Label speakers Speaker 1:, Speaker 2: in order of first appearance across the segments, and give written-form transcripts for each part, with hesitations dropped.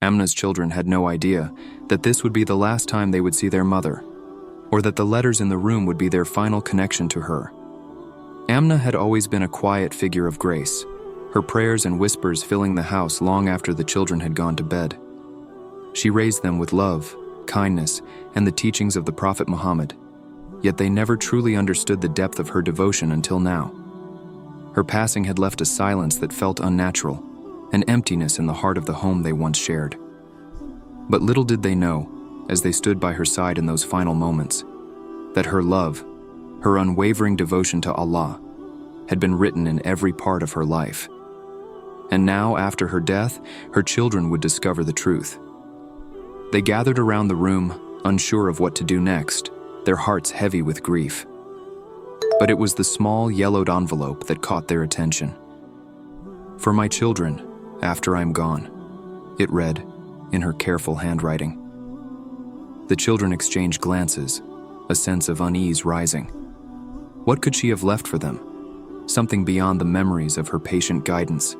Speaker 1: Amna's children had no idea that this would be the last time they would see their mother, or that the letters in the room would be their final connection to her. Amna had always been a quiet figure of grace, her prayers and whispers filling the house long after the children had gone to bed. She raised them with love, kindness, and the teachings of the Prophet Muhammad, yet they never truly understood the depth of her devotion until now. Her passing had left a silence that felt unnatural, an emptiness in the heart of the home they once shared. But little did they know, as they stood by her side in those final moments, that her love, her unwavering devotion to Allah, had been written in every part of her life. And now, after her death, her children would discover the truth. They gathered around the room, unsure of what to do next, their hearts heavy with grief. But it was the small, yellowed envelope that caught their attention. "For my children, after I'm gone," it read, in her careful handwriting. The children exchanged glances, a sense of unease rising. What could she have left for them? Something beyond the memories of her patient guidance,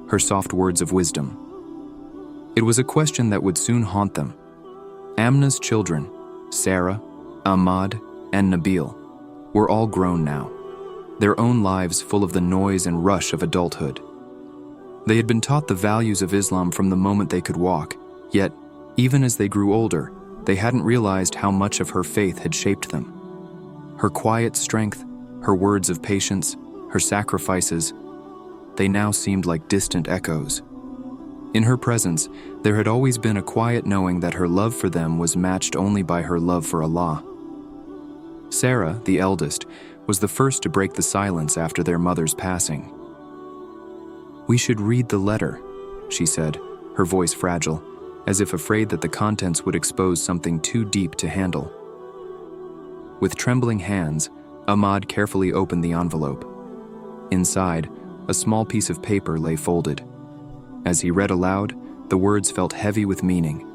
Speaker 1: her soft words of wisdom. It was a question that would soon haunt them. Amna's children, Sarah, Ahmad, and Nabil, were all grown now, their own lives full of the noise and rush of adulthood. They had been taught the values of Islam from the moment they could walk, yet, even as they grew older, they hadn't realized how much of her faith had shaped them. Her quiet strength, her words of patience, her sacrifices, they now seemed like distant echoes. In her presence, there had always been a quiet knowing that her love for them was matched only by her love for Allah. Sarah, the eldest, was the first to break the silence after their mother's passing. "We should read the letter," she said, her voice fragile, as if afraid that the contents would expose something too deep to handle. With trembling hands, Ahmad carefully opened the envelope. Inside, a small piece of paper lay folded. As he read aloud, the words felt heavy with meaning.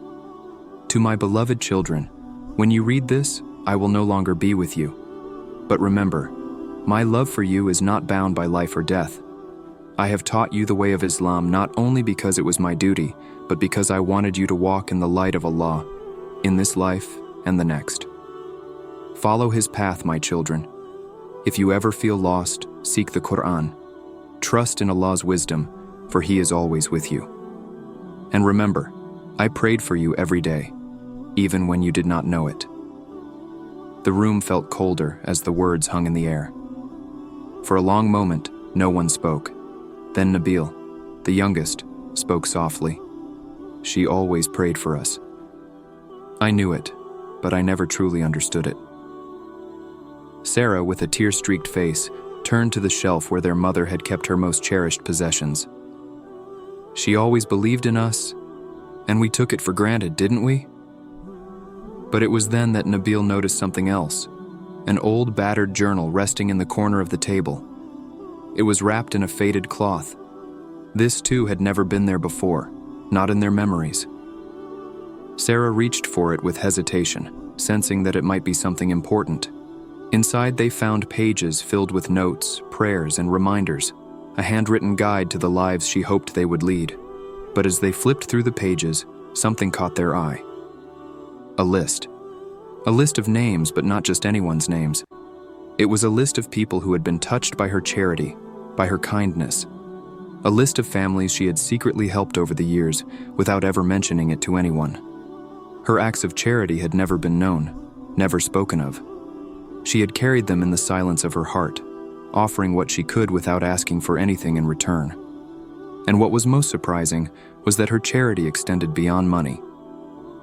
Speaker 1: "To my beloved children, when you read this, I will no longer be with you. But remember, my love for you is not bound by life or death. I have taught you the way of Islam not only because it was my duty, but because I wanted you to walk in the light of Allah, in this life and the next. Follow his path, my children. If you ever feel lost, seek the Quran. Trust in Allah's wisdom, for he is always with you. And remember, I prayed for you every day, even when you did not know it." The room felt colder as the words hung in the air. For a long moment, no one spoke. Then Nabil, the youngest, spoke softly. "She always prayed for us. I knew it, but I never truly understood it." Sarah, with a tear-streaked face, turned to the shelf where their mother had kept her most cherished possessions. "She always believed in us, and we took it for granted, didn't we?" But it was then that Nabil noticed something else, an old battered journal resting in the corner of the table. It was wrapped in a faded cloth. This too had never been there before, not in their memories. Sarah reached for it with hesitation, sensing that it might be something important. Inside they found pages filled with notes, prayers, and reminders, a handwritten guide to the lives she hoped they would lead. But as they flipped through the pages, something caught their eye. A list. A list of names, but not just anyone's names. It was a list of people who had been touched by her charity, by her kindness. A list of families she had secretly helped over the years without ever mentioning it to anyone. Her acts of charity had never been known, never spoken of. She had carried them in the silence of her heart, offering what she could without asking for anything in return. And what was most surprising was that her charity extended beyond money.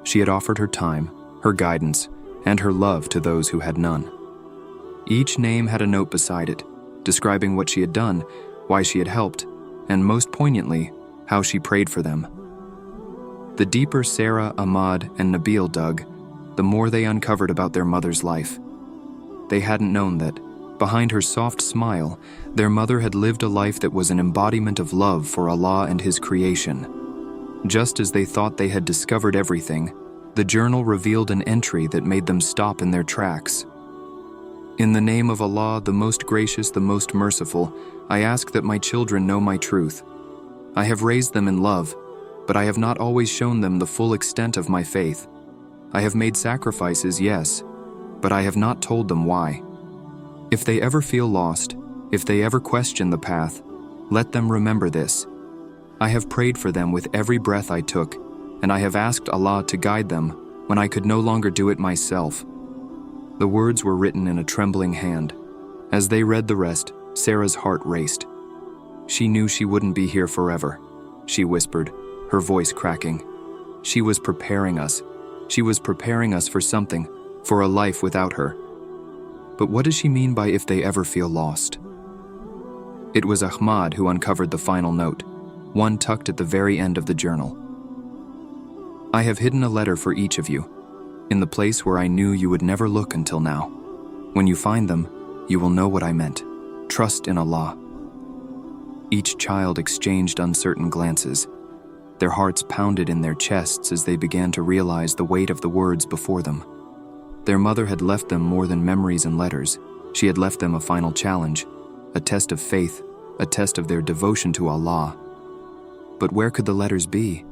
Speaker 1: She had offered her time, her guidance, and her love to those who had none. Each name had a note beside it, describing what she had done, why she had helped, and most poignantly, how she prayed for them. The deeper Sarah, Ahmad, and Nabil dug, the more they uncovered about their mother's life. They hadn't known that, behind her soft smile, their mother had lived a life that was an embodiment of love for Allah and His creation. Just as they thought they had discovered everything, the journal revealed an entry that made them stop in their tracks. "In the name of Allah, the most gracious, the most merciful, I ask that my children know my truth. I have raised them in love, but I have not always shown them the full extent of my faith. I have made sacrifices, yes, but I have not told them why. If they ever feel lost, if they ever question the path, let them remember this. I have prayed for them with every breath I took, and I have asked Allah to guide them when I could no longer do it myself. The words were written in a trembling hand. As they read the rest, Sarah's heart raced. She knew she wouldn't be here forever, she whispered, her voice cracking. She was preparing us. She was preparing us for something, for a life without her. But what does she mean by if they ever feel lost? It was Ahmad who uncovered the final note, one tucked at the very end of the journal. I have hidden a letter for each of you, in the place where I knew you would never look until now. When you find them, you will know what I meant. Trust in Allah. Each child exchanged uncertain glances. Their hearts pounded in their chests as they began to realize the weight of the words before them. Their mother had left them more than memories and letters. She had left them a final challenge, a test of faith, a test of their devotion to Allah. But where could the letters be?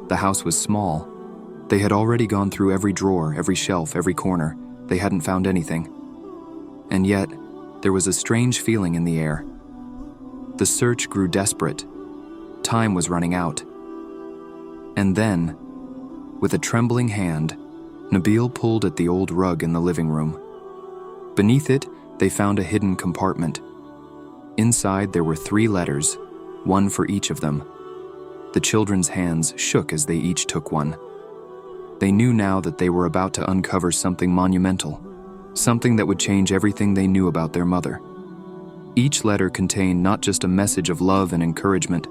Speaker 1: The house was small. They had already gone through every drawer, every shelf, every corner. They hadn't found anything. And yet, there was a strange feeling in the air. The search grew desperate. Time was running out. And then, with a trembling hand, Nabil pulled at the old rug in the living room. Beneath it, they found a hidden compartment. Inside there were 3 letters, one for each of them. The children's hands shook as they each took one. They knew now that they were about to uncover something monumental, something that would change everything they knew about their mother. Each letter contained not just a message of love and encouragement,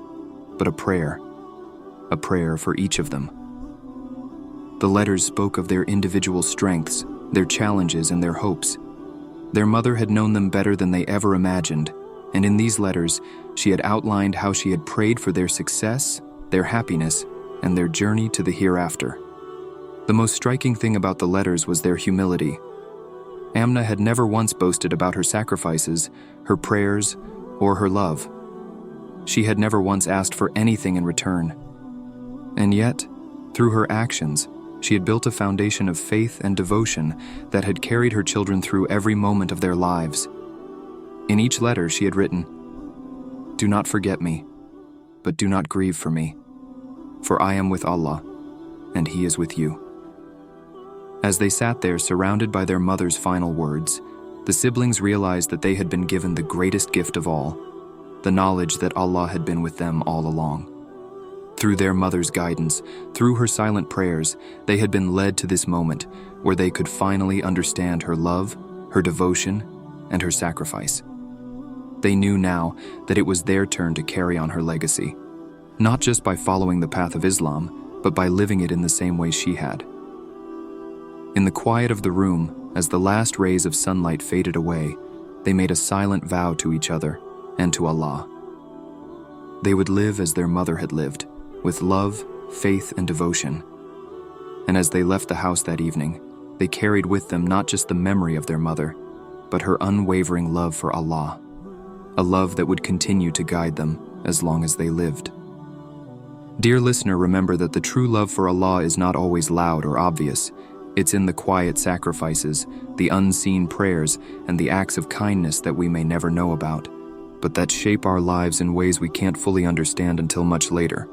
Speaker 1: but a prayer for each of them. The letters spoke of their individual strengths, their challenges, and their hopes. Their mother had known them better than they ever imagined, and in these letters, she had outlined how she had prayed for their success, their happiness, and their journey to the hereafter. The most striking thing about the letters was their humility. Amna had never once boasted about her sacrifices, her prayers, or her love. She had never once asked for anything in return. And yet, through her actions, she had built a foundation of faith and devotion that had carried her children through every moment of their lives. In each letter she had written, "Do not forget me, but do not grieve for me, for I am with Allah, and He is with you." As they sat there surrounded by their mother's final words, the siblings realized that they had been given the greatest gift of all, the knowledge that Allah had been with them all along. Through their mother's guidance, through her silent prayers, they had been led to this moment where they could finally understand her love, her devotion, and her sacrifice. They knew now that it was their turn to carry on her legacy, not just by following the path of Islam, but by living it in the same way she had. In the quiet of the room, as the last rays of sunlight faded away, they made a silent vow to each other and to Allah. They would live as their mother had lived, with love, faith, and devotion. And as they left the house that evening, they carried with them not just the memory of their mother, but her unwavering love for Allah, a love that would continue to guide them as long as they lived. Dear listener, remember that the true love for Allah is not always loud or obvious. It's in the quiet sacrifices, the unseen prayers, and the acts of kindness that we may never know about, but that shape our lives in ways we can't fully understand until much later.